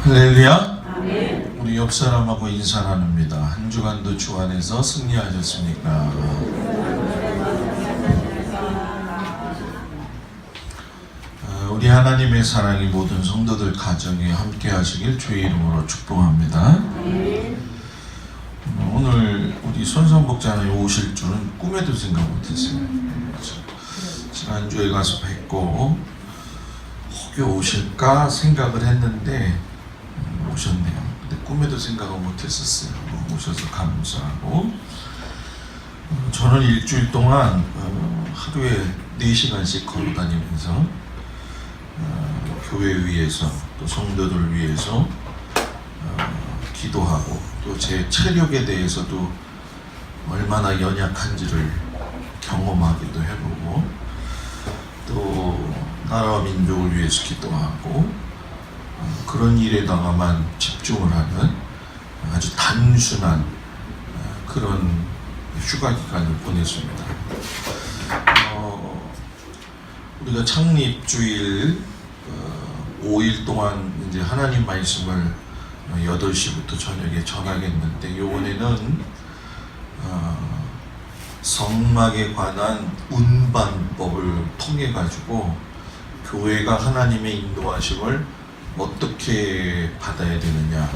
할렐루야. 아멘. 우리 옆 사람하고 인사 나눕니다. 한 주간도 주 안에서 승리하셨습니까? 우리 하나님의 사랑이 모든 성도들 가정에 함께 하시길 주의 이름으로 축복합니다. 오늘 우리 손성복자님 오실 줄은 꿈에도 생각 못했어요. 지난주에 가서 뵙고 혹여 오실까 생각을 했는데 오셨네요. 근데 꿈에도 생각을 못했었어요. 오셔서 감사하고, 저는 일주일 동안 하루에 4시간씩 걸어다니면서 교회 위해서 또 성도들 위해서 기도하고, 또 제 체력에 대해서도 얼마나 연약한지를 경험하기도 해보고, 또 나라와 민족을 위해서 기도하고, 그런 일에다가만 집중을 하는 아주 단순한 그런 휴가 기간을 보냈습니다. 우리가 창립주일 5일 동안 이제 하나님 말씀을 8시부터 저녁에 전하겠는데, 요번에는 성막에 관한 운반법을 통해 가지고 교회가 하나님의 인도하심을 어떻게 받아야 되느냐,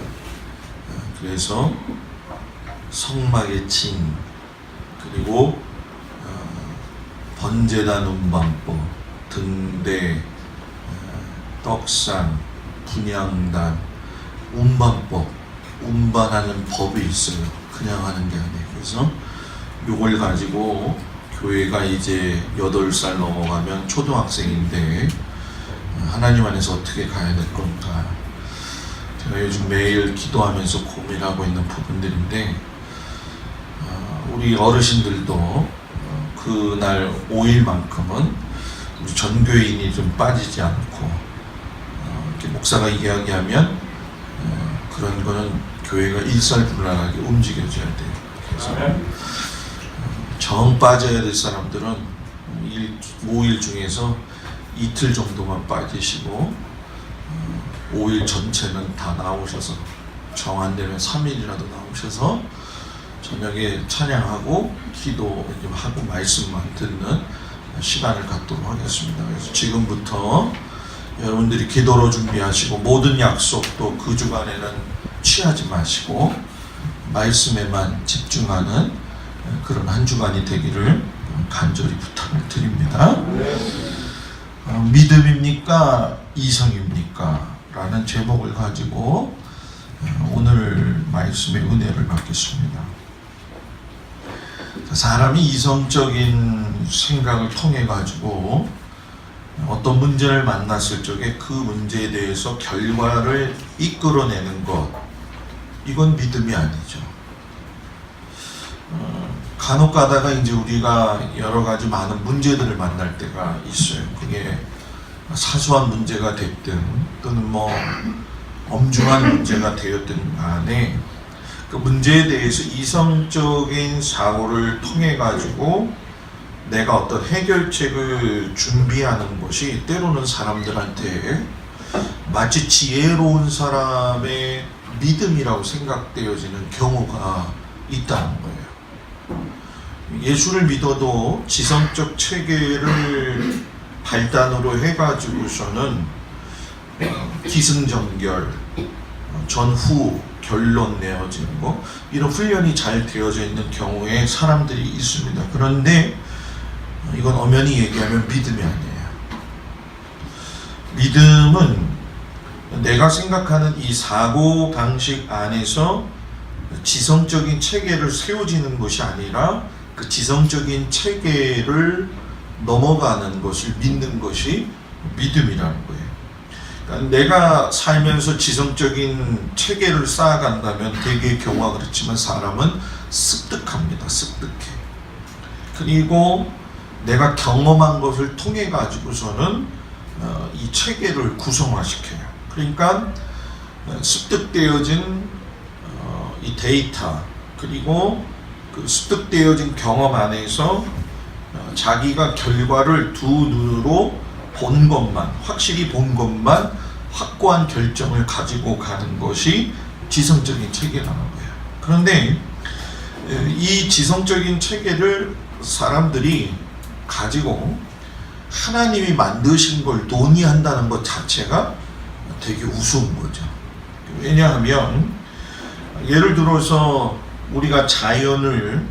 그래서 성막의 진, 그리고 번제단 운반법, 등대, 떡상, 분향단, 운반법, 운반하는 법이 있어요. 그냥 하는 게 아니에요. 그래서 요걸 가지고 교회가 이제 8살 넘어가면 초등학생인데 하나님 안에서 어떻게 가야 될 건가, 제가 요즘 매일 기도하면서 고민하고 있는 부분들인데, 우리 어르신들도 그날 5일만큼은 우리 전교인이 좀 빠지지 않고, 이렇게 목사가 이야기하면 그런 거는 교회가 일살불란하게 움직여줘야 돼요. 그래서 정 빠져야 될 사람들은 5일 중에서 이틀 정도만 빠지시고 5일 전체는 다 나오셔서, 정 안 되면 3일이라도 나오셔서 저녁에 찬양하고 기도 좀 하고 말씀만 듣는 시간을 갖도록 하겠습니다. 그래서 지금부터 여러분들이 기도로 준비하시고, 모든 약속도 그 주간에는 취하지 마시고 말씀에만 집중하는 그런 한 주간이 되기를 간절히 부탁을 드립니다. 믿음입니까? 이성입니까? 라는 제목을 가지고 오늘 말씀의 은혜를 받겠습니다. 사람이 이성적인 생각을 통해 가지고 어떤 문제를 만났을 적에 그 문제에 대해서 결과를 이끌어내는 것, 이건 믿음이 아니죠. 간혹 가다가 이제 우리가 여러 가지 많은 문제들을 만날 때가 있어요. 그게 사소한 문제가 됐든 또는 뭐 엄중한 문제가 되었든 간에 그 문제에 대해서 이성적인 사고를 통해 가지고 내가 어떤 해결책을 준비하는 것이 때로는 사람들한테 마치 지혜로운 사람의 믿음이라고 생각되어지는 경우가 있다는 거예요. 예수를 믿어도 지성적 체계를 발단으로 해가지고서는 기승전결, 전후 결론 내어지는 거, 이런 훈련이 잘 되어져 있는 경우에 사람들이 있습니다. 그런데 이건 엄연히 얘기하면 믿음이 아니에요. 믿음은 내가 생각하는 이 사고 방식 안에서 지성적인 체계를 세워지는 것이 아니라 그 지성적인 체계를 넘어가는 것을 믿는 것이 믿음이라는 거예요. 그러니까 내가 살면서 지성적인 체계를 쌓아간다면 대개의 경우가 그렇지만 사람은 습득합니다. 습득해. 그리고 내가 경험한 것을 통해 가지고서는 이 체계를 구성화시켜요. 그러니까 습득되어진 이 데이터, 그리고 그 습득되어진 경험 안에서 자기가 결과를 두 눈으로 본 것만, 확실히 본 것만 확고한 결정을 가지고 가는 것이 지성적인 체계라는 거예요. 그런데 이 지성적인 체계를 사람들이 가지고 하나님이 만드신 걸 논의한다는 것 자체가 되게 우스운 거죠. 왜냐하면 예를 들어서 우리가 자연을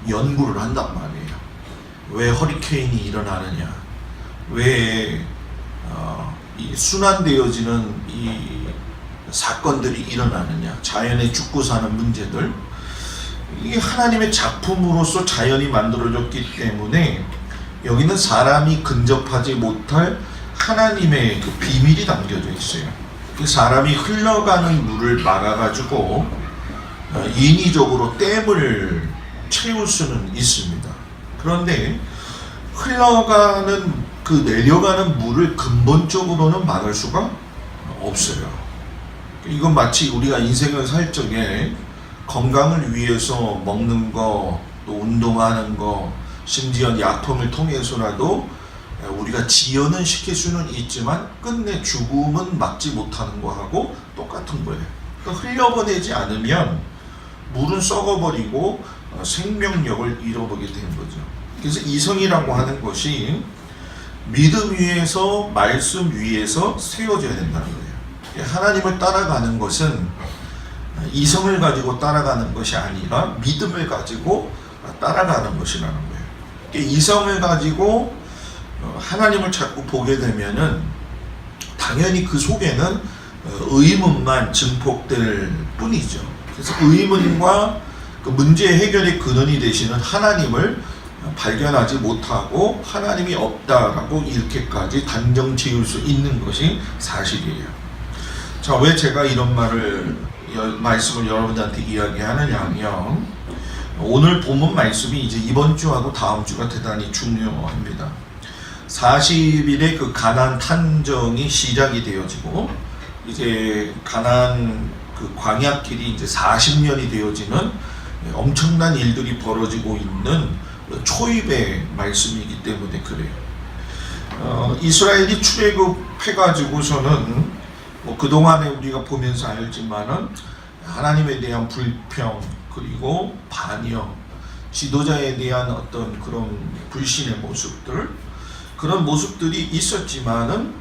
연구를 한단 말이에요. 왜 허리케인이 일어나느냐, 왜 이 순환되어지는 이 사건들이 일어나느냐, 자연에 죽고 사는 문제들, 이게 하나님의 작품으로서 자연이 만들어졌기 때문에 여기는 사람이 근접하지 못할 하나님의 그 비밀이 담겨져 있어요. 그 사람이 흘러가는 물을 막아가지고 인위적으로 댐을 채울 수는 있습니다. 그런데 흘러가는 그 내려가는 물을 근본적으로는 막을 수가 없어요. 이건 마치 우리가 인생을 살 적에 건강을 위해서 먹는 거, 또 운동하는 거, 심지어 약품을 통해서라도 우리가 지연은 시킬 수는 있지만 끝내 죽음은 막지 못하는 거하고 똑같은 거예요. 그러니까 흘려보내지 않으면 물은 썩어버리고 생명력을 잃어버리게 되는 거죠. 그래서 이성이라고 하는 것이 믿음 위에서, 말씀 위에서 세워져야 된다는 거예요. 하나님을 따라가는 것은 이성을 가지고 따라가는 것이 아니라 믿음을 가지고 따라가는 것이라는 거예요. 이성을 가지고 하나님을 자꾸 보게 되면은 당연히 그 속에는 의문만 증폭될 뿐이죠. 그래서 의문과 그 문제 해결의 근원이 되시는 하나님을 발견하지 못하고 하나님이 없다라고 이렇게까지 단정 지을 수 있는 것이 사실이에요. 자, 왜 제가 이런 말씀을 여러분들한테 이야기하느냐면, 오늘 본문 말씀이 이제 이번 주하고 다음 주가 대단히 중요합니다. 40일에 그 가나안 탐정이 시작이 되어지고, 이제 가나안 그 광야길이 이제 40년이 되어지는 엄청난 일들이 벌어지고 있는 초입의 말씀이기 때문에 그래요. 이스라엘이 출애굽해가지고서는 뭐 그동안에 우리가 보면서 알지만은 하나님에 대한 불평, 그리고 반역, 지도자에 대한 어떤 그런 불신의 모습들, 그런 모습들이 있었지만은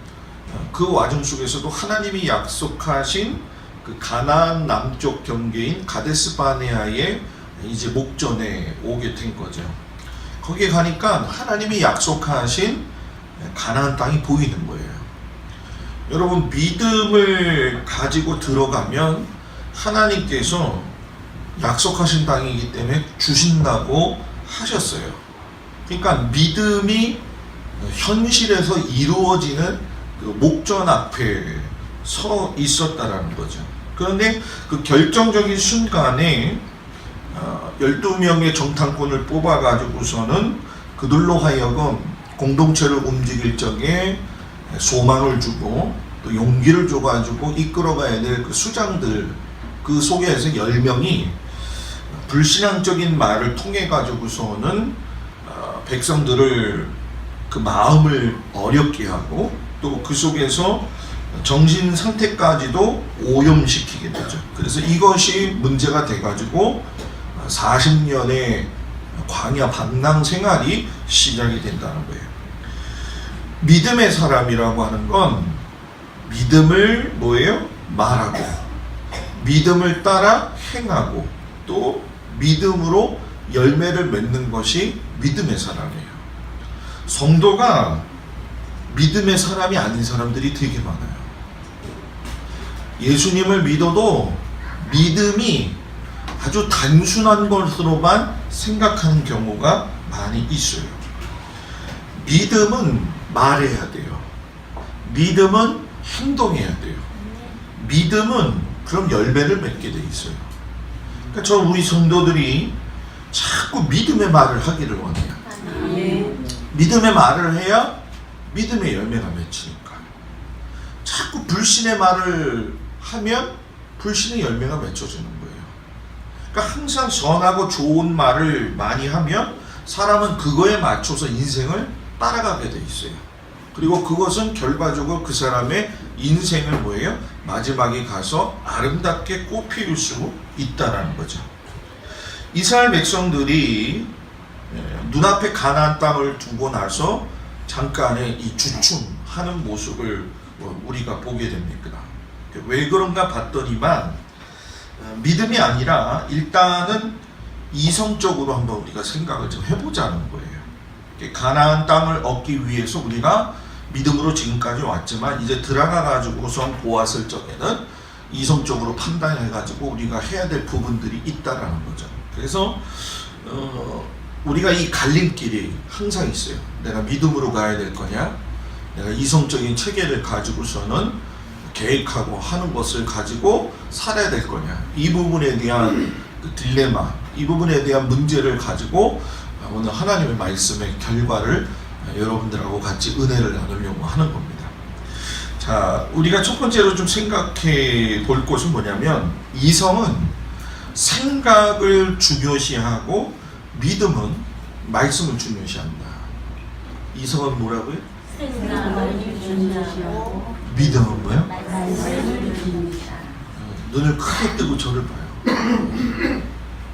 그 와중 속에서도 하나님이 약속하신 그 가나안 남쪽 경계인 가데스 바네아의 이제 목전에 오게 된 거죠. 거기에 가니까 하나님이 약속하신 가나안 땅이 보이는 거예요. 여러분, 믿음을 가지고 들어가면 하나님께서 약속하신 땅이기 때문에 주신다고 하셨어요. 그러니까 믿음이 현실에서 이루어지는 그 목전 앞에 서 있었다라는 거죠. 그런데 그 결정적인 순간에 12명의 정탐꾼을 뽑아가지고서는 그들로 하여금 공동체를 움직일 적에 소망을 주고 또 용기를 줘가지고 이끌어가야 될 그 수장들, 그 속에서 10명이 불신앙적인 말을 통해 가지고서는 백성들을 그 마음을 어렵게 하고 또 그 속에서 정신 상태까지도 오염시키게 되죠. 그래서 이것이 문제가 돼가지고 40년의 광야 방랑 생활이 시작이 된다는 거예요. 믿음의 사람이라고 하는 건 믿음을 뭐예요? 말하고, 믿음을 따라 행하고, 또 믿음으로 열매를 맺는 것이 믿음의 사람이에요. 성도가 믿음의 사람이 아닌 사람들이 되게 많아요. 예수님을 믿어도 믿음이 아주 단순한 것으로만 생각하는 경우가 많이 있어요. 믿음은 말해야 돼요. 믿음은 행동해야 돼요. 믿음은 그럼 열매를 맺게 돼 있어요. 그러니까 저 우리 성도들이 자꾸 믿음의 말을 하기를 원해요. 믿음의 말을 해야 믿음의 열매가 맺히니까. 자꾸 불신의 말을 하면 불신의 열매가 맺혀지는 거예요. 그러니까 항상 선하고 좋은 말을 많이 하면 사람은 그거에 맞춰서 인생을 따라가게 돼 있어요. 그리고 그것은 결과적으로 그 사람의 인생을 뭐예요? 마지막에 가서 아름답게 꽃피울 수 있다라는 거죠. 이스라엘 백성들이 눈앞에 가나안 땅을 두고 나서 잠깐의 이 주춤하는 모습을 우리가 보게 됩니다. 왜 그런가 봤더니만 믿음이 아니라 일단은 이성적으로 한번 우리가 생각을 좀 해보자는 거예요. 가나안 땅을 얻기 위해서 우리가 믿음으로 지금까지 왔지만 이제 들어가 가지고선 보았을 적에는 이성적으로 판단해 가지고 우리가 해야 될 부분들이 있다라는 거죠. 그래서 우리가 이 갈림길이 항상 있어요. 내가 믿음으로 가야 될 거냐, 내가 이성적인 체계를 가지고서는 계획하고 하는 것을 가지고 살아야 될 거냐, 이 부분에 대한 그 딜레마, 이 부분에 대한 문제를 가지고 오늘 하나님의 말씀의 결과를 여러분들하고 같이 은혜를 나누려고 하는 겁니다. 자, 우리가 첫 번째로 좀 생각해 볼 것은 뭐냐면, 이성은 생각을 중요시하고 믿음은 말씀을 중요시한다. 이성은 뭐라고요? 생각을 중요시하고 믿음은 뭐예요? 말씀을 중요시한다. 눈을 크게 뜨고 저를 봐요.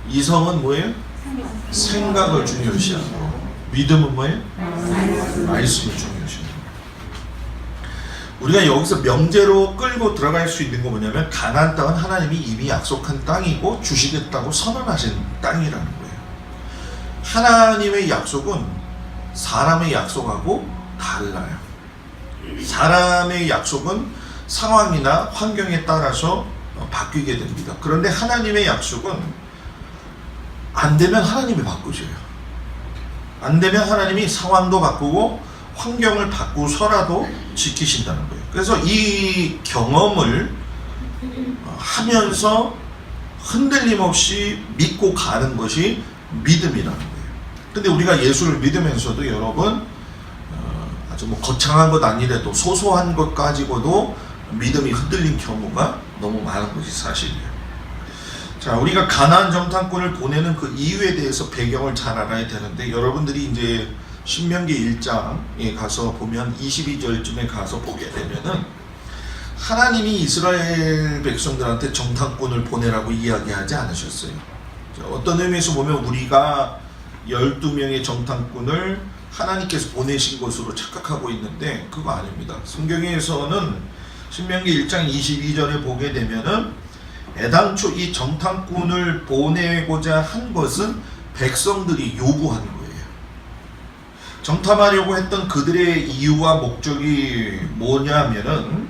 이성은 뭐예요? 생각을 중요시하고 믿음은 뭐예요? 말씀을 중요시하고. 우리가 여기서 명제로 끌고 들어갈 수 있는 거 뭐냐면, 가나안 땅은 하나님이 이미 약속한 땅이고 주시겠다고 선언하신 땅이라는 거예요. 하나님의 약속은 사람의 약속하고 달라요. 사람의 약속은 상황이나 환경에 따라서 바뀌게 됩니다. 그런데 하나님의 약속은 안 되면 하나님이 바꾸셔요. 안 되면 하나님이 상황도 바꾸고 환경을 바꾸서라도 지키신다는 거예요. 그래서 이 경험을 하면서 흔들림 없이 믿고 가는 것이 믿음이라는 거예요. 근데 우리가 예수를 믿으면서도 여러분, 아주 뭐 거창한 것 아니래도 소소한 것 가지고도 믿음이 흔들린 경우가 너무 많은 것이 사실이에요. 자, 우리가 가나안 정탐꾼을 보내는 그 이유에 대해서 배경을 잘 알아야 되는데, 여러분들이 이제 신명기 1장에 가서 보면 22절쯤에 가서 보게 되면은 하나님이 이스라엘 백성들한테 정탐꾼을 보내라고 이야기하지 않으셨어요. 자, 어떤 의미에서 보면 우리가 12명의 정탐꾼을 하나님께서 보내신 것으로 착각하고 있는데 그거 아닙니다. 성경에서는 신명기 1장 22절에 보게 되면은 애당초 이 정탐꾼을 보내고자 한 것은 백성들이 요구한 거예요. 정탐하려고 했던 그들의 이유와 목적이 뭐냐면은,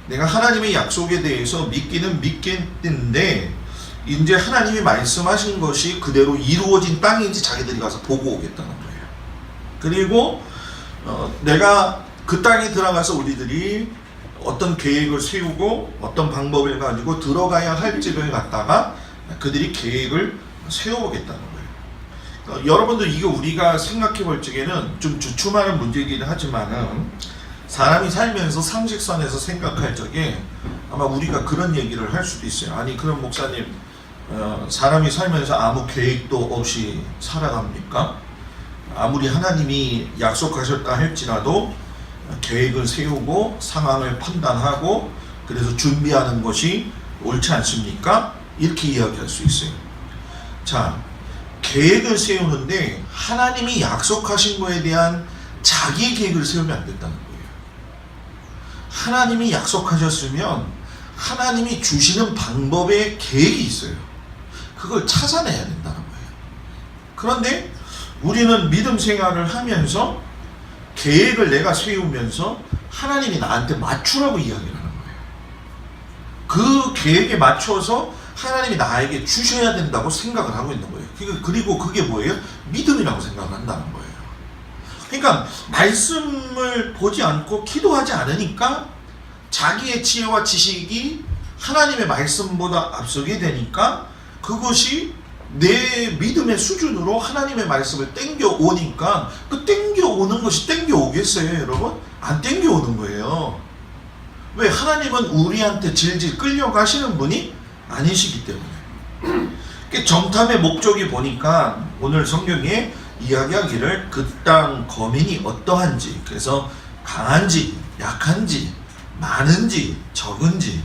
내가 하나님의 약속에 대해서 믿기는 믿겠는데 이제 하나님이 말씀하신 것이 그대로 이루어진 땅인지 자기들이 가서 보고 오겠다는 거예요. 그리고 내가 그 땅에 들어가서 우리들이 어떤 계획을 세우고 어떤 방법을 가지고 들어가야 할 집을 갖다가 그들이 계획을 세워보겠다는 거예요. 여러분들, 이게 우리가 생각해 볼 적에는 좀 주춤하는 문제이긴 하지만은, 사람이 살면서 상식선에서 생각할 적에 아마 우리가 그런 얘기를 할 수도 있어요. 아니, 그럼 목사님, 사람이 살면서 아무 계획도 없이 살아갑니까? 아무리 하나님이 약속하셨다 할지라도 계획을 세우고 상황을 판단하고 그래서 준비하는 것이 옳지 않습니까? 이렇게 이야기할 수 있어요. 자, 계획을 세우는데 하나님이 약속하신 거에 대한 자기 계획을 세우면 안 된다는 거예요. 하나님이 약속하셨으면 하나님이 주시는 방법에 계획이 있어요. 그걸 찾아내야 된다는 거예요. 그런데 우리는 믿음 생활을 하면서 계획을 내가 세우면서 하나님이 나한테 맞추라고 이야기를 하는 거예요. 그 계획에 맞춰서 하나님이 나에게 주셔야 된다고 생각을 하고 있는 거예요. 그리고 그게 뭐예요? 믿음이라고 생각을 한다는 거예요. 그러니까 말씀을 보지 않고 기도하지 않으니까 자기의 지혜와 지식이 하나님의 말씀보다 앞서게 되니까 그것이 내 믿음의 수준으로 하나님의 말씀을 땡겨오니까, 그 땡겨오는 것이 땡겨오겠어요, 여러분? 안 땡겨오는 거예요. 왜? 하나님은 우리한테 질질 끌려가시는 분이 아니시기 때문에. 정탐의 목적이 보니까 오늘 성경에 이야기하기를 그 땅 거민이 어떠한지, 그래서 강한지 약한지 많은지 적은지,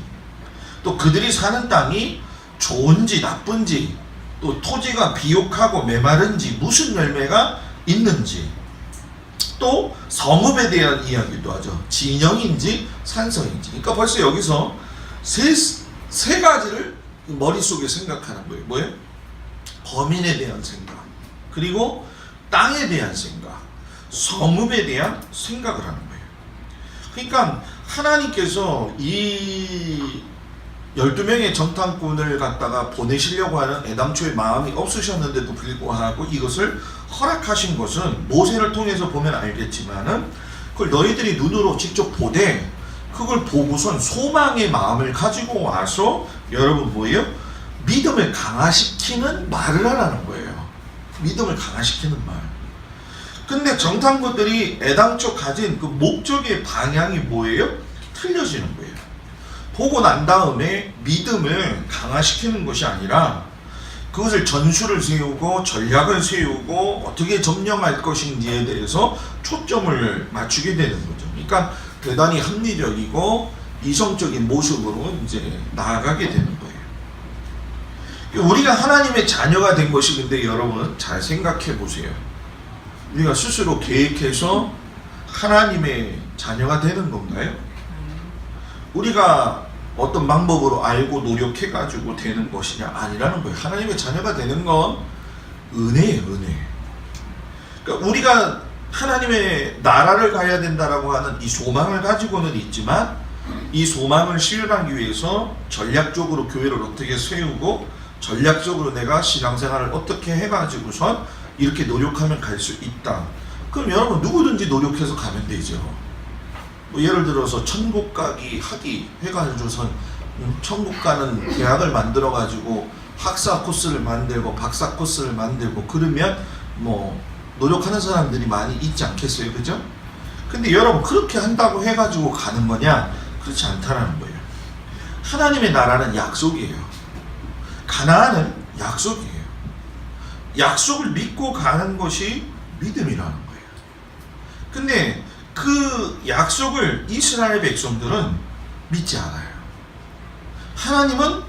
또 그들이 사는 땅이 좋은지 나쁜지, 또 토지가 비옥하고 메마른지 무슨 열매가 있는지, 또 성읍에 대한 이야기도 하죠. 진영인지 산성인지. 그러니까 벌써 여기서 세 가지를 머릿속에 생각하는 거예요. 뭐예요? 범인에 대한 생각, 그리고 땅에 대한 생각, 성읍에 대한 생각을 하는 거예요. 그러니까 하나님께서 이 12명의 정탐꾼을 갖다가 보내시려고 하는 애당초에 마음이 없으셨는데도 불구하고 이것을 허락하신 것은 모세를 통해서 보면 알겠지만은 그걸 너희들이 눈으로 직접 보되 그걸 보고선 소망의 마음을 가지고 와서 여러분 뭐예요? 믿음을 강화시키는 말을 하라는 거예요. 믿음을 강화시키는 말. 근데 정탐꾼들이 애당초 가진 그 목적의 방향이 뭐예요? 틀려지는 거예요. 보고 난 다음에 믿음을 강화시키는 것이 아니라 그것을 전술을 세우고 전략을 세우고 어떻게 점령할 것인지에 대해서 초점을 맞추게 되는 거죠. 그러니까 대단히 합리적이고 이성적인 모습으로 이제 나아가게 되는 거예요. 우리가 하나님의 자녀가 된 것이, 근데 여러분 잘 생각해 보세요. 우리가 스스로 계획해서 하나님의 자녀가 되는 건가요? 우리가 어떤 방법으로 알고 노력해가지고 되는 것이냐? 아니라는 거예요. 하나님의 자녀가 되는 건 은혜예요, 은혜. 그러니까 우리가 하나님의 나라를 가야 된다라고 하는 이 소망을 가지고는 있지만 이 소망을 실현하기 위해서 전략적으로 교회를 어떻게 세우고 전략적으로 내가 신앙생활을 어떻게 해가지고선 이렇게 노력하면 갈 수 있다. 그럼 여러분 누구든지 노력해서 가면 되죠. 뭐 예를 들어서 천국 가기 학위 해가지고선 천국 가는 대학을 만들어 가지고 학사 코스를 만들고 박사 코스를 만들고 그러면 뭐 노력하는 사람들이 많이 있지 않겠어요, 그죠? 근데 여러분 그렇게 한다고 해가지고 가는 거냐? 그렇지 않다라는 거예요. 하나님의 나라는 약속이에요. 가나안은 약속이에요. 약속을 믿고 가는 것이 믿음이라는 거예요. 근데 그 약속을 이스라엘 백성들은 믿지 않아요. 하나님은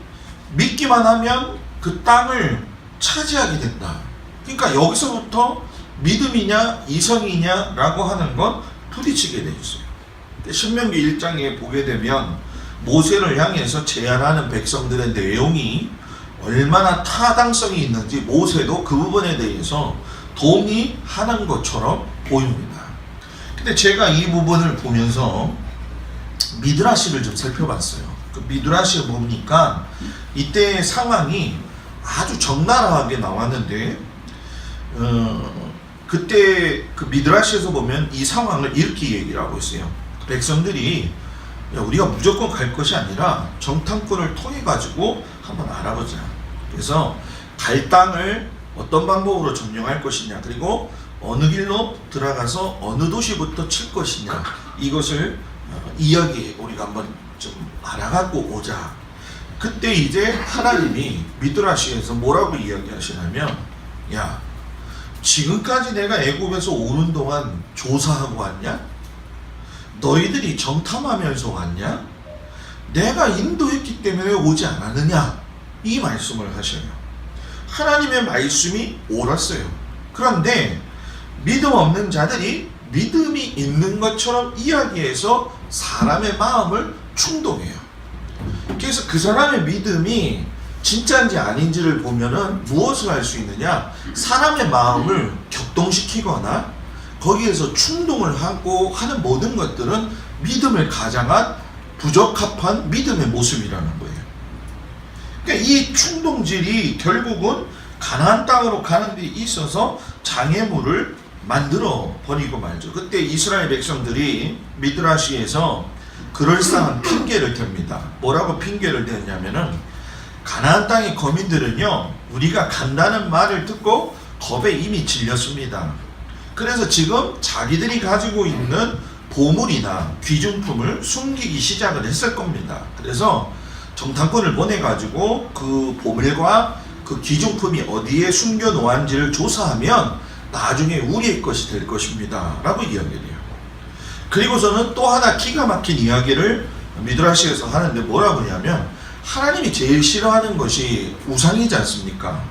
믿기만 하면 그 땅을 차지하게 된다. 그러니까 여기서부터 믿음이냐 이성이냐 라고 하는 건 부딪히게 돼 있어요. 신명기 1장에 보게 되면 모세를 향해서 제안하는 백성들의 내용이 얼마나 타당성이 있는지 모세도 그 부분에 대해서 동의하는 것처럼 보입니다. 근데 제가 이 부분을 보면서 미드라시를 좀 살펴봤어요. 그 미드라시를 보니까 이때의 상황이 아주 적나라하게 나왔는데 그때 그 미드라시에서 보면 이 상황을 이렇게 얘기를 하고 있어요. 백성들이 야, 우리가 무조건 갈 것이 아니라 정탐꾼을 통해 가지고 한번 알아보자. 그래서 갈 땅을 어떤 방법으로 점령할 것이냐, 그리고 어느 길로 들어가서 어느 도시부터 칠 것이냐, 이것을 이야기 우리가 한번 좀 알아가고 오자. 그때 이제 하나님이 미드라시에서 뭐라고 이야기하시냐면, 야, 지금까지 내가 애굽에서 오는 동안 조사하고 왔냐? 너희들이 정탐하면서 왔냐? 내가 인도했기 때문에 오지 않았느냐? 이 말씀을 하셔요. 하나님의 말씀이 옳았어요. 그런데 믿음 없는 자들이 믿음이 있는 것처럼 이야기해서 사람의 마음을 충동해요. 그래서 그 사람의 믿음이 진짜인지 아닌지를 보면은 무엇을 할 수 있느냐? 사람의 마음을 격동시키거나 거기에서 충동을 하고 하는 모든 것들은 믿음을 가장한 부적합한 믿음의 모습이라는 거예요. 그러니까 이 충동질이 결국은 가나안 땅으로 가는 데 있어서 장애물을 만들어 버리고 말죠. 그때 이스라엘 백성들이 미드라시에서 그럴싸한 핑계를 댑니다. 뭐라고 핑계를 대냐면은 가나안 땅의 거민들은요, 우리가 간다는 말을 듣고 겁에 이미 질렸습니다. 그래서 지금 자기들이 가지고 있는 보물이나 귀중품을 숨기기 시작을 했을 겁니다. 그래서 정탐꾼을 보내가지고 그 보물과 그 귀중품이 어디에 숨겨 놓았는지를 조사하면 나중에 우리의 것이 될 것입니다 라고 이야기를 해요. 그리고서는 또 하나 기가 막힌 이야기를 미드라시에서 하는데 뭐라고 하냐면 하나님이 제일 싫어하는 것이 우상이지 않습니까?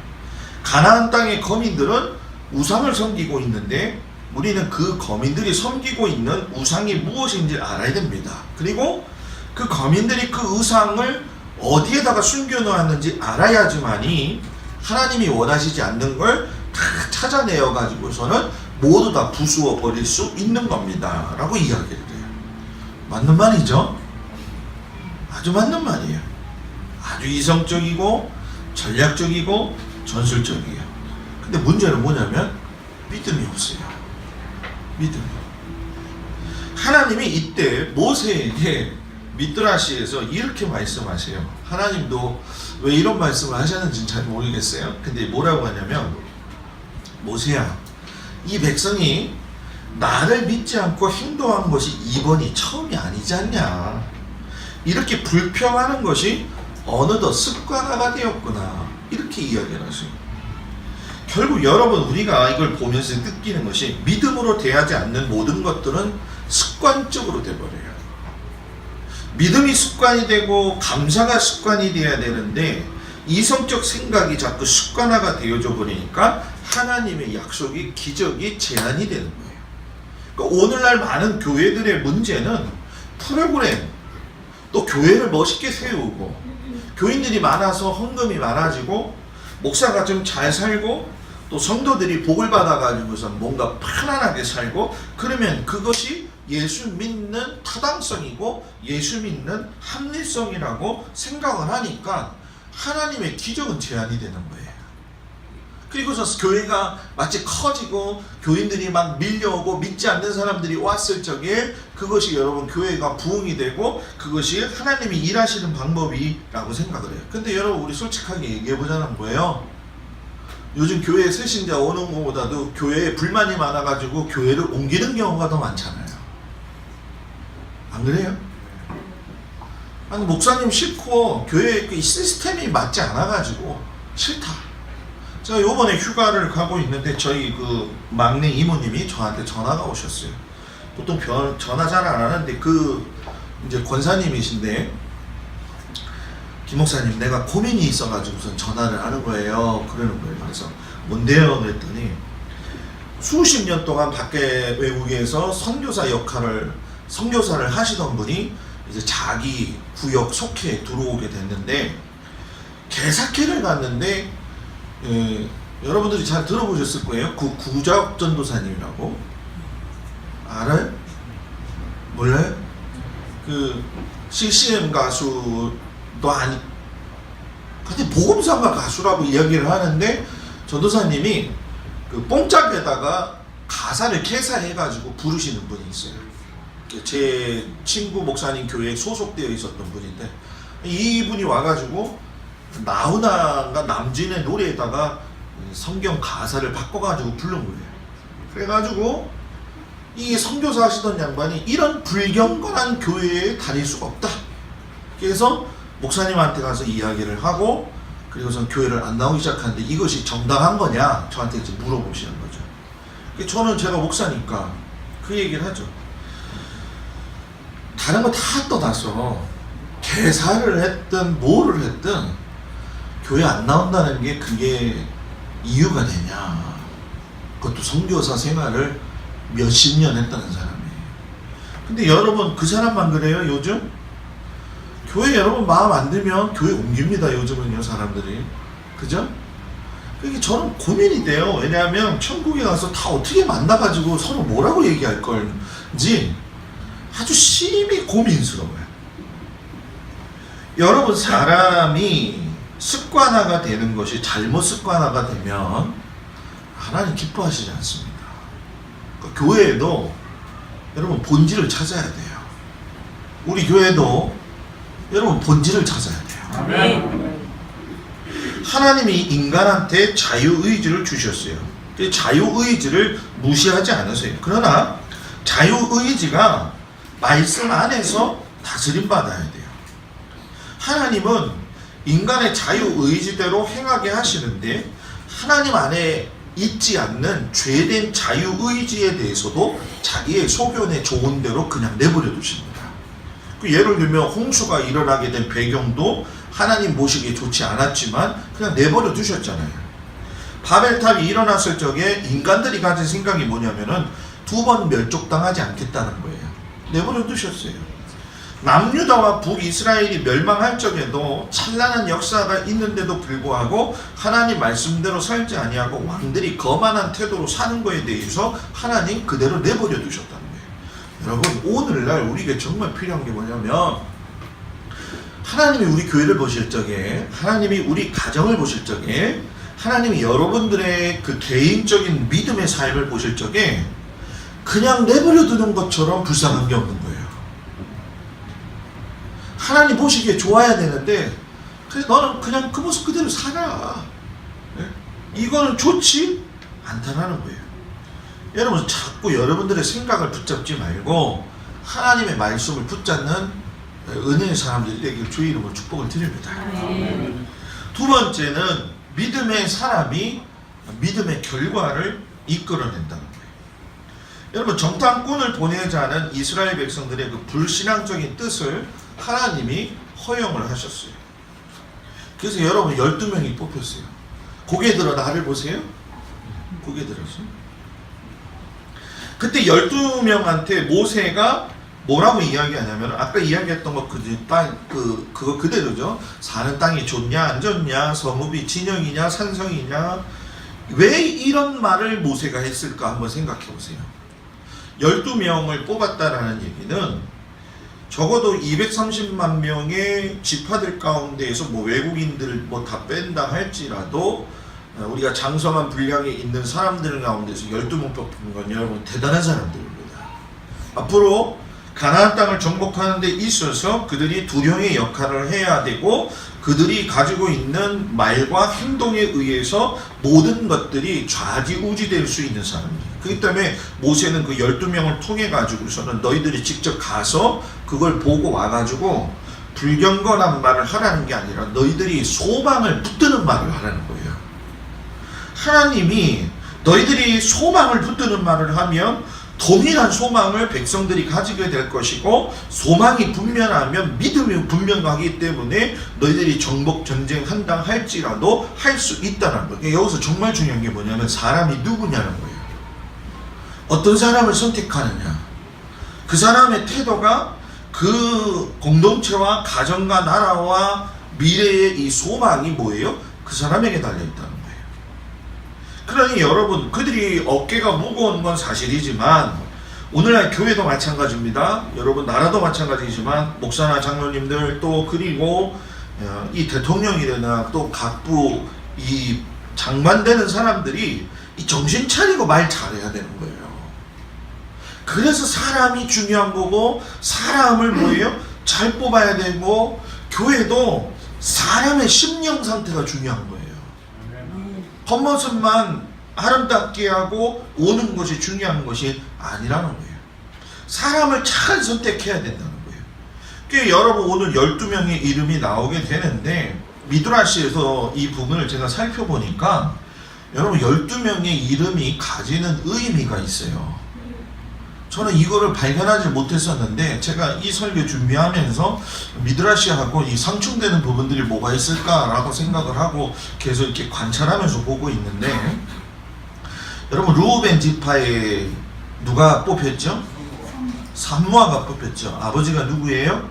가나안 땅의 거민들은 우상을 섬기고 있는데 우리는 그 거민들이 섬기고 있는 우상이 무엇인지 알아야 됩니다. 그리고 그 거민들이 그 우상을 어디에다가 숨겨놓았는지 알아야지만이 하나님이 원하시지 않는 걸 다 찾아내어 가지고서는 모두 다 부수어 버릴 수 있는 겁니다 라고 이야기를 해요. 맞는 말이죠? 아주 맞는 말이에요. 아주 이성적이고 전략적이고 전술적이에요. 근데 문제는 뭐냐면 믿음이 없어요. 믿음이. 하나님이 이때 모세에게 미드라시에서 이렇게 말씀하세요. 하나님도 왜 이런 말씀을 하셨는지는 잘 모르겠어요. 근데 뭐라고 하냐면 모세야, 이 백성이 나를 믿지 않고 행동한 것이 이번이 처음이 아니지 않냐. 이렇게 불평하는 것이 어느덧 습관화가 되었구나. 이렇게 이야기를 하세요. 결국 여러분 우리가 이걸 보면서 느끼는 것이 믿음으로 대하지 않는 모든 것들은 습관적으로 돼버려요. 믿음이 습관이 되고 감사가 습관이 돼야 되는데 이성적 생각이 자꾸 습관화가 되어져 버리니까 하나님의 약속이 기적이 제한이 되는 거예요. 그러니까 오늘날 많은 교회들의 문제는 프로그램, 또 교회를 멋있게 세우고 교인들이 많아서 헌금이 많아지고 목사가 좀 잘 살고 또 성도들이 복을 받아가지고서 뭔가 편안하게 살고 그러면 그것이 예수 믿는 타당성이고 예수 믿는 합리성이라고 생각을 하니까 하나님의 기적은 제한이 되는 거예요. 그리고서 교회가 마치 커지고 교인들이 막 밀려오고 믿지 않는 사람들이 왔을 적에 그것이 여러분 교회가 부흥이 되고 그것이 하나님이 일하시는 방법이라고 생각을 해요. 근데 여러분 우리 솔직하게 얘기해보자는 거예요. 요즘 교회에 새 신자 오는 것보다도 교회에 불만이 많아가지고 교회를 옮기는 경우가 더 많잖아요. 안 그래요? 아니 목사님 싫고 교회 그 시스템이 맞지 않아가지고 싫다. 제가 요번에 휴가를 가고 있는데 저희 그 막내 이모님이 저한테 전화가 오셨어요. 보통 전화 잘 안 하는데 그 이제 권사님이신데 김 목사님 내가 고민이 있어가지고선 전화를 하는 거예요. 그러는 거예요. 그래서 뭔데요? 그랬더니 수십 년 동안 밖에 외국에서 선교사를 하시던 분이 이제 자기 구역 속회에 들어오게 됐는데 개사케를 갔는데 여러분들이 잘 들어보셨을 거예요. 그 구자욱 전도사님이라고 알아요? 몰라요? 그 CCM 가수도 아니 근데 복음성가 가수라고 이야기를 하는데 전도사님이 그 뽕짝에다가 가사를 개사해가지고 부르시는 분이 있어요. 제 친구 목사님 교회에 소속되어 있었던 분인데 이분이 와가지고 나훈아가 남진의 노래에다가 성경 가사를 바꿔가지고 부른 거예요. 그래가지고 이 선교사 하시던 양반이 이런 불경건한 교회에 다닐 수가 없다. 그래서 목사님한테 가서 이야기를 하고 그리고선 교회를 안 나오기 시작하는데 이것이 정당한 거냐 저한테 이제 물어보시는 거죠. 저는 제가 목사니까 그 얘기를 하죠. 다른 거 다 떠나서 개사를 했든 뭐를 했든 교회 안 나온다는 게 그게 이유가 되냐. 그것도 선교사 생활을 몇십 년 했다는 사람이에요. 근데 여러분 그 사람만 그래요 요즘? 교회 여러분 마음 안 들면 교회 옮깁니다 요즘은요 사람들이. 그죠? 그게 저는 고민이 돼요. 왜냐하면 천국에 가서 다 어떻게 만나가지고 서로 뭐라고 얘기할 건지 아주 심히 고민스러워요. 여러분 사람이 습관화가 되는 것이 잘못 습관화가 되면 하나님 기뻐하시지 않습니다. 그러니까 교회에도 여러분 본질을 찾아야 돼요. 우리 교회도 여러분 본질을 찾아야 돼요. 아멘. 하나님이 인간한테 자유의지를 주셨어요. 자유의지를 무시하지 않으세요. 그러나 자유의지가 말씀 안에서 다스림 받아야 돼요. 하나님은 인간의 자유의지대로 행하게 하시는데 하나님 안에 있지 않는 죄된 자유의지에 대해서도 자기의 소견에 좋은 대로 그냥 내버려 두십니다. 예를 들면 홍수가 일어나게 된 배경도 하나님 보시기에 좋지 않았지만 그냥 내버려 두셨잖아요. 바벨탑이 일어났을 적에 인간들이 가진 생각이 뭐냐면은 2번 멸족당하지 않겠다는 거예요. 내버려 두셨어요. 남유다와 북이스라엘이 멸망할 적에도 찬란한 역사가 있는데도 불구하고 하나님 말씀대로 살지 아니하고 왕들이 거만한 태도로 사는 거에 대해서 하나님 그대로 내버려 두셨다는 거예요. 여러분, 오늘날 우리에게 정말 필요한 게 뭐냐면 하나님이 우리 교회를 보실 적에, 하나님이 우리 가정을 보실 적에, 하나님이 여러분들의 그 개인적인 믿음의 삶을 보실 적에 그냥 내버려 두는 것처럼 불쌍한 게 없는 거예요. 하나님 보시기에 좋아야 되는데 그래 너는 그냥 그 모습 그대로 살아. 네? 이거는 좋지 않다라는 거예요. 여러분, 자꾸 여러분들의 생각을 붙잡지 말고 하나님의 말씀을 붙잡는 은혜의 사람들이 되길 주의 이름으로 축복을 드립니다. 두 번째는 믿음의 사람이 믿음의 결과를 이끌어낸다는 거예요. 여러분, 정탐꾼을 보내자는 이스라엘 백성들의 그 불신앙적인 뜻을 하나님이 허용을 하셨어요. 그래서 여러분 12명이 뽑혔어요. 고개 들어 나를 보세요. 고개 들어서. 그때 12명한테 모세가 뭐라고 이야기하냐면 아까 이야기했던 거 그거 그대로죠. 사는 땅이 좋냐 안 좋냐, 성읍이 진영이냐 산성이냐. 왜 이런 말을 모세가 했을까 한번 생각해 보세요. 12명을 뽑았다라는 얘기는 적어도 230만 명의 지파들 가운데에서 뭐 외국인들 뭐 다 뺀다 할지라도 우리가 장성한 분량에 있는 사람들 가운데서 12명 뽑힌 건 여러분 대단한 사람들입니다. 앞으로 가나안 땅을 정복하는 데 있어서 그들이 두령의 역할을 해야 되고 그들이 가지고 있는 말과 행동에 의해서 모든 것들이 좌지우지될 수 있는 사람들. 그렇기 때문에 모세는 그 12명을 통해 가지고서는 너희들이 직접 가서 그걸 보고 와가지고 불경건한 말을 하라는 게 아니라 너희들이 소망을 붙드는 말을 하라는 거예요. 하나님이 너희들이 소망을 붙드는 말을 하면 동일한 소망을 백성들이 가지게 될 것이고 소망이 분명하면 믿음이 분명하기 때문에 너희들이 정복 전쟁한다 할지라도 할 수 있다는 거예요. 여기서 정말 중요한 게 뭐냐면 사람이 누구냐는 거예요. 어떤 사람을 선택하느냐, 그 사람의 태도가 그 공동체와 가정과 나라와 미래의 이 소망이 뭐예요? 그 사람에게 달려있다는 거예요. 그러니 여러분, 그들이 어깨가 무거운 건 사실이지만 오늘날 교회도 마찬가지입니다. 여러분, 나라도 마찬가지지만 목사나 장로님들 또 그리고 이 대통령이나 또 각부 이 장관되는 사람들이 이 정신 차리고 말 잘해야 되는 거예요. 그래서 사람이 중요한 거고 사람을 뭐예요? 잘 뽑아야 되고 교회도 사람의 심령 상태가 중요한 거예요. 겉모습만 아름답게 하고 오는 것이 중요한 것이 아니라는 거예요. 사람을 잘 선택해야 된다는 거예요. 그러니까 여러분 오늘 12명의 이름이 나오게 되는데 미드라시에서 이 부분을 제가 살펴보니까 여러분 12명의 이름이 가지는 의미가 있어요. 저는 이거를 발견하지 못했었는데 제가 이 설교 준비하면서 미드라시하고 이 상충되는 부분들이 뭐가 있을까라고 생각을 하고 계속 이렇게 관찰하면서 보고 있는데 여러분 르우벤 지파에 누가 뽑혔죠? 삼무아가 뽑혔죠. 아버지가 누구예요?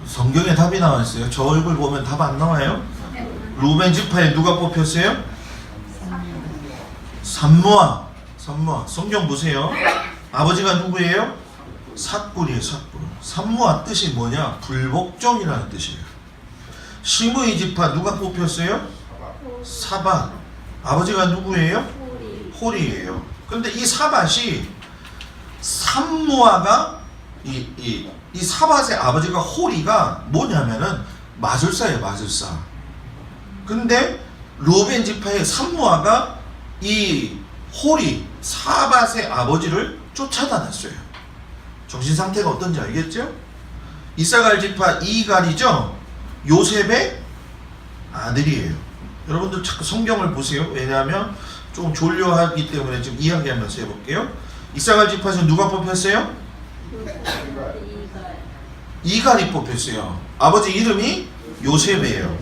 성경에 답이 나와 있어요. 저 얼굴 보면 답 안 나와요? 르우벤 지파에 누가 뽑혔어요? 삼무아. 성경 보세요. 아버지가 누구예요? 삭굴이에요. 삭굴. 삼무아 뜻이 뭐냐? 불복종이라는 뜻이에요. 시므이 지파 누가 뽑혔어요? 사밧. 아버지가 누구예요? 홀이에요. 그런데 이 사밧이 삼무아가 이 사밧의 아버지가 홀이가 뭐냐면은 마술사예요. 마술사. 근데 르우벤 지파의 삼무아가 이 홀이 사밧의 아버지를 쫓아다녔어요. 정신 상태가 어떤지 알겠죠? 이사갈 지파 이갈이죠. 요셉의 아들이에요. 여러분들 자꾸 성경을 보세요. 왜냐하면 좀 졸려하기 때문에 지금 이야기하면서 해볼게요. 이사갈 집안에서 누가 뽑혔어요? 이갈이 뽑혔어요. 아버지 이름이 요셉이에요.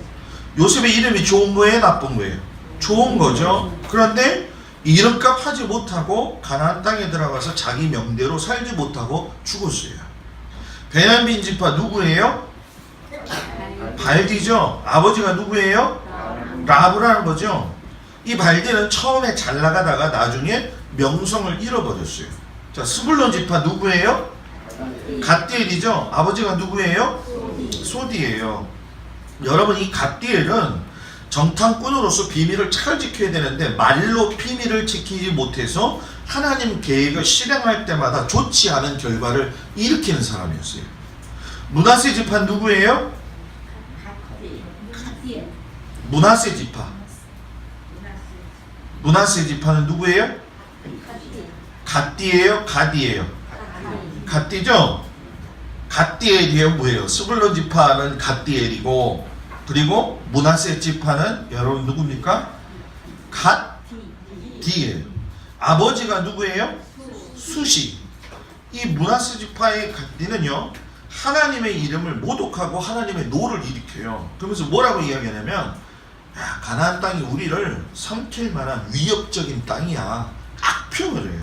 요셉의 이름이 좋은 거예요? 나쁜 거예요? 좋은 거죠. 그런데 이름값 하지 못하고 가나안 땅에 들어가서 자기 명대로 살지 못하고 죽었어요. 베냐민 지파 누구예요? 발디죠. 아버지가 누구예요? 라브라는 거죠. 이 발디는 처음에 잘 나가다가 나중에 명성을 잃어버렸어요. 자, 스불론 지파 누구예요? 갓디엘이죠. 아버지가 누구예요? 소디예요. 여러분, 이 갓디엘은 정탐꾼으로서 비밀을 잘 지켜야 되는데 말로 비밀을 지키지 못해서 하나님 계획을 실행할 때마다 좋지 않은 결과를 일으키는 사람이었어요. 므낫세 지파 누구예요? 므낫세 지파. 므낫세 지파는 누구예요? 갓디예요? 가디예요? 갓디죠? 갓디엘이에요? 뭐예요? 스불론 지파는 갓디엘이고, 그리고 므낫세 지파는 여러분 누굽니까? 갓디예요. 아버지가 누구예요? 수시. 이 므낫세 지파의 갓디는요, 하나님의 이름을 모독하고 하나님의 노를 일으켜요. 그러면서 뭐라고 이야기하냐면, 야, 가나안 땅이 우리를 삼킬 만한 위협적인 땅이야. 악평을 해요.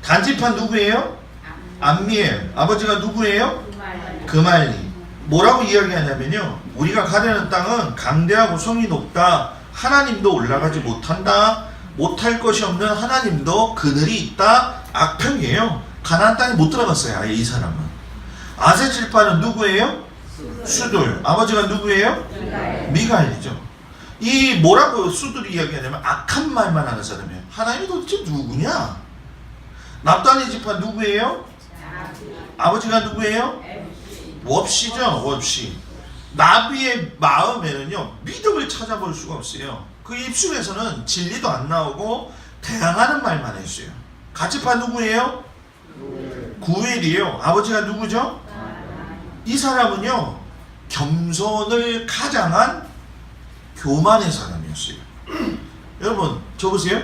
단지파 누구예요? 암미엘. 아버지가 누구예요? 그말리. 뭐라고 이야기하냐면요, 우리가 가려는 땅은 강대하고 성이 높다. 하나님도 올라가지 못한다. 못할 것이 없는 하나님도 그늘이 있다. 악평이에요. 가나안 땅에 못 들어갔어요. 아예 이 사람은. 아세 지파는 누구예요? 수둘. 아버지가 누구예요? 미가엘이죠. 이 뭐라고 수둘이 이야기하냐면 악한 말만 하는 사람이에요. 하나님이 도대체 누구냐? 납달리 지파 누구예요? 아버지가 누구예요? 웁시죠. 웁시. 나비의 마음에는요, 믿음을 찾아볼 수가 없어요. 그 입술에서는 진리도 안 나오고 대항하는 말만 했어요. 가지파 누구예요? 구엘이에요. 아버지가 누구죠? 이 사람은요, 겸손을 가장한 교만의 사람이었어요. 여러분, 저 보세요.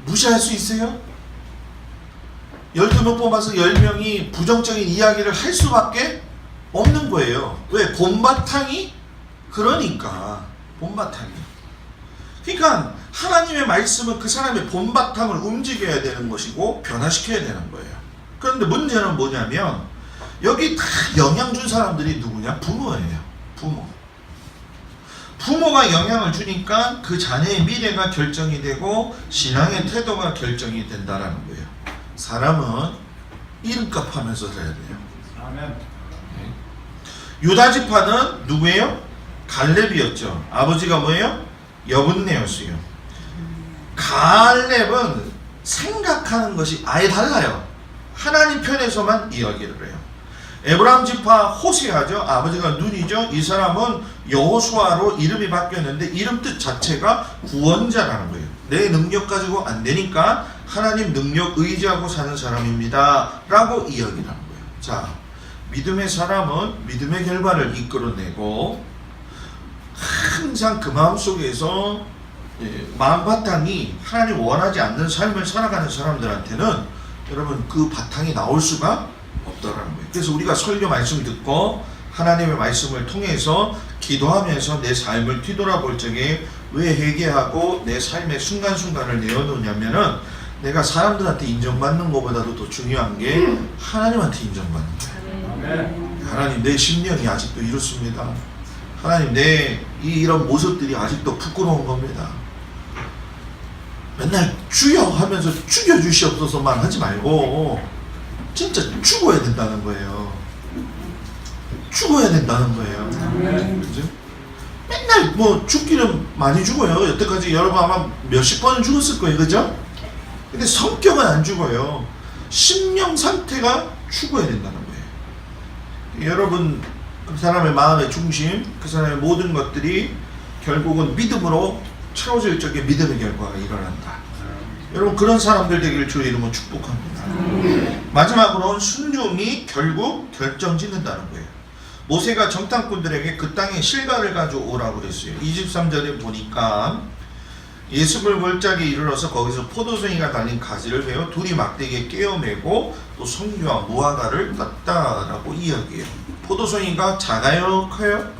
무시할 수 있어요? 12명 뽑아서 10명이 부정적인 이야기를 할 수밖에 없는 거예요. 왜? 봄바탕이? 그러니까 봄바탕이. 그러니까 하나님의 말씀은 그 사람의 봄바탕을 움직여야 되는 것이고 변화시켜야 되는 거예요. 그런데 문제는 뭐냐면 여기 다 영향 준 사람들이 누구냐? 부모예요. 부모가 영향을 주니까 그 자녀의 미래가 결정이 되고 신앙의 태도가 결정이 된다는 거예요. 사람은 이름값 하면서 살아야 돼요. 아멘. 유다 지파는 누구예요? 갈렙이었죠. 아버지가 뭐예요? 여분네였어요. 갈렙은 생각하는 것이 아예 달라요. 하나님 편에서만 이야기를 해요. 에브라임 지파 호세아죠. 아버지가 눈이죠. 이 사람은 여호수아로 이름이 바뀌었는데 이름 뜻 자체가 구원자라는 거예요. 내 능력 가지고 안 되니까 하나님 능력 의지하고 사는 사람입니다 라고 이야기를 하는 거예요. 자, 믿음의 사람은 믿음의 결과를 이끌어내고 항상 그 마음속에서 마음 바탕이 하나님 원하지 않는 삶을 살아가는 사람들한테는 여러분 그 바탕이 나올 수가 없더라는 거예요. 그래서 우리가 설교 말씀 듣고 하나님의 말씀을 통해서 기도하면서 내 삶을 뒤돌아볼 적에 왜 회개하고 내 삶의 순간순간을 내어놓냐면은 내가 사람들한테 인정받는 것보다도 더 중요한 게 하나님한테 인정받는 거예요. 하나님, 내 심령이 아직도 이렇습니다. 하나님, 내 이런 모습들이 아직도 부끄러운 겁니다. 맨날 주여 하면서 죽여주시옵소서만 하지 말고 진짜 죽어야 된다는 거예요. 죽어야 된다는 거예요. 그죠? 맨날 뭐 죽기는 많이 죽어요. 여태까지 여러분 아마 몇십 번은 죽었을 거예요. 그죠? 근데 성격은 안 죽어요. 심령 상태가 죽어야 된다는 거예요. 여러분, 그 사람의 마음의 중심, 그 사람의 모든 것들이 결국은 믿음으로 채워질 적에 믿음의 결과가 일어난다. 여러분, 그런 사람들 되기를 주의 이름으로 축복합니다. 마지막으로는 순종이 결국 결정짓는다는 거예요. 모세가 정탐꾼들에게 그 땅에 실과를 가져오라고 그랬어요. 23절에 보니까 예수를 골짜기에 이르러서 거기서 포도송이가 달린 가지를 베어 둘이 막대기에 깨어매고 또 성류와 무화과를 땄다라고 이야기해요. 포도송이가 작아요? 커요?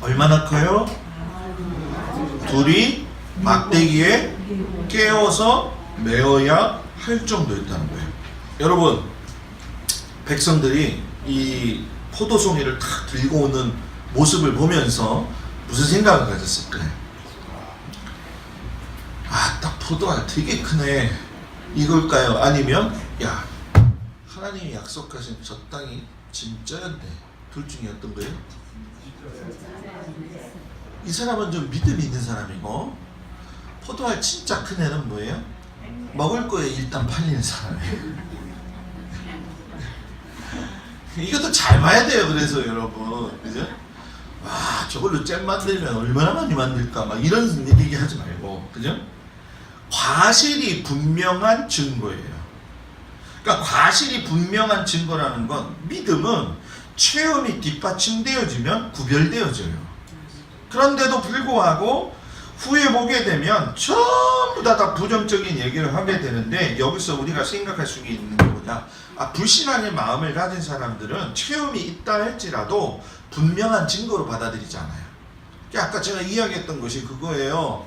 얼마나 커요? 둘이 막대기에 깨어서 메어야 할 정도였다는 거예요. 여러분, 백성들이 이 포도송이를 탁 들고 오는 모습을 보면서 무슨 생각을 가졌을까요? 아, 딱 포도알 되게 크네, 이걸까요? 아니면 야, 하나님이 약속하신 저 땅이 진짜였네, 둘 중에 어떤 거예요? 이 사람은 좀 믿음이 있는 사람이고, 포도알 진짜 큰 애는 뭐예요? 먹을 거에 일단 팔리는 사람이에요. 이것도 잘 봐야 돼요. 그래서 여러분, 그죠? 와, 저걸로 잼 만들면 얼마나 많이 만들까, 막 이런 얘기 하지 말고, 그죠? 과실이 분명한 증거예요. 그러니까 과실이 분명한 증거라는 건, 믿음은 체험이 뒷받침되어지면 구별되어져요. 그런데도 불구하고 후에 보게 되면 전부 다 부정적인 얘기를 하게 되는데, 여기서 우리가 생각할 수 있는 게 뭐냐, 불신앙의 마음을 가진 사람들은 체험이 있다 할지라도 분명한 증거로 받아들이지 않아요. 아까 제가 이야기했던 것이 그거예요.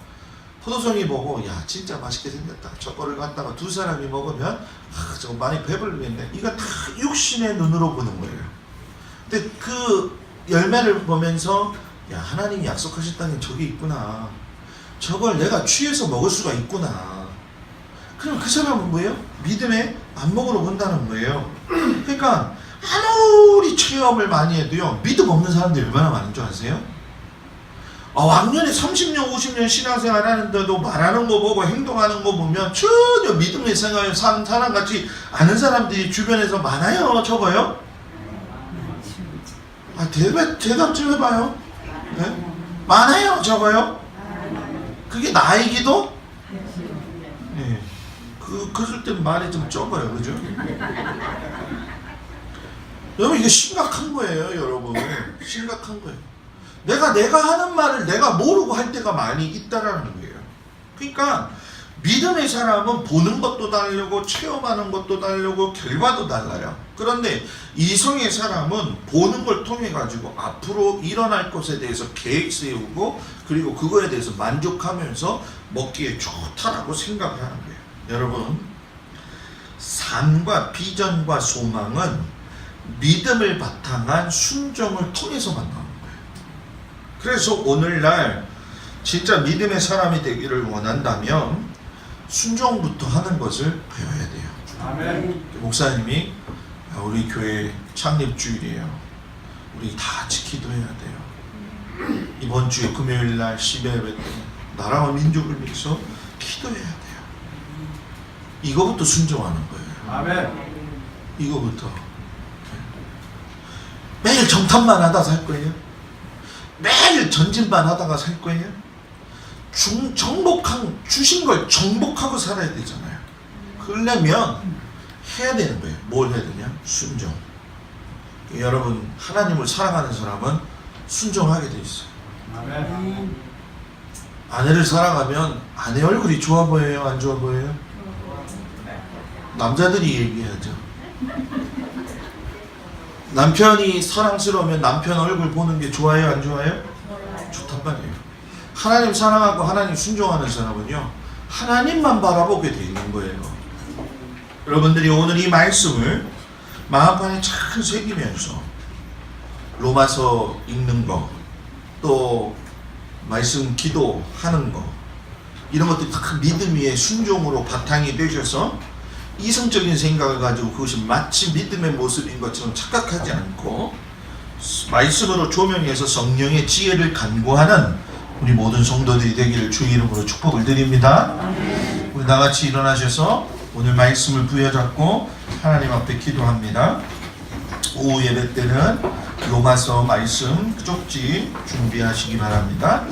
포도송이 보고 야, 진짜 맛있게 생겼다, 저거를 갖다가 두 사람이 먹으면 저거 많이 배부르겠네, 이거 다 육신의 눈으로 보는 거예요. 근데 그 열매를 보면서 야, 하나님이 약속하신 땅에 저게 있구나, 저걸 내가 취해서 먹을 수가 있구나, 그럼 그 사람은 뭐예요? 믿음의 안목으로 본다는 거예요. 그러니까 아무리 체험을 많이 해도요, 믿음 없는 사람들이 얼마나 많은 줄 아세요? 왕년에 30년 50년 신앙생활 하는데도 말하는 거 보고 행동하는 거 보면 전혀 믿음의 생활을 사는 사람같이 아는 사람들이 주변에서 많아요. 적어요? 대답 좀 해봐요. 네? 많아요? 적어요? 그게 나이기도? 네. 그럴 때 말이 좀 적어요. 그죠? 여러분, 이게 심각한 거예요. 여러분, 심각한 거예요. 내가 하는 말을 내가 모르고 할 때가 많이 있다라는 거예요. 그러니까 믿음의 사람은 보는 것도 다르고 체험하는 것도 다르고 결과도 달라요. 그런데 이성의 사람은 보는 걸 통해 가지고 앞으로 일어날 것에 대해서 계획 세우고, 그리고 그거에 대해서 만족하면서 먹기에 좋다라고 생각을 하는 거예요. 여러분, 삶과 비전과 소망은 믿음을 바탕한 순종을 통해서 만나는 거예요. 그래서 오늘날 진짜 믿음의 사람이 되기를 원한다면 순종부터 하는 것을 배워야 돼요. 아멘. 목사님이 우리 교회 창립주일이에요, 우리 다 같이 기도해야 돼요, 이번 주에 금요일날 10예배 때 나라와 민족을 위해서 기도해야 돼요. 이거부터 순종하는 거예요. 아멘. 이거부터. 매일 정탐만 하다 살 거예요? 매일 전진만 하다가 살 거예요? 주신 걸 정복하고 살아야 되잖아요. 그러려면 해야 되는 거예요. 뭘 해야 되냐? 순종. 여러분, 하나님을 사랑하는 사람은 순종하게 돼 있어요. 아멘. 아내를 사랑하면 아내 얼굴이 좋아 보여요? 안 좋아 보여요? 남자들이 얘기하죠. 남편이 사랑스러우면 남편 얼굴 보는 게 좋아요? 안 좋아요? 좋단 말이에요. 하나님 사랑하고 하나님 순종하는 사람은요, 하나님만 바라보게 돼 있는 거예요. 여러분들이 오늘 이 말씀을 마음판에 잘 새기면서 로마서 읽는 거, 또 말씀 기도하는 거, 이런 것들이 다 믿음 위에 순종으로 바탕이 되셔서 이성적인 생각을 가지고 그것이 마치 믿음의 모습인 것처럼 착각하지 않고 말씀으로 조명해서 성령의 지혜를 간구하는 우리 모든 성도들이 되기를 주의 이름으로 축복을 드립니다. 우리 나같이 일어나셔서 오늘 말씀을 부여잡고 하나님 앞에 기도합니다. 오후 예배 때는 로마서 말씀 쪽지 준비하시기 바랍니다.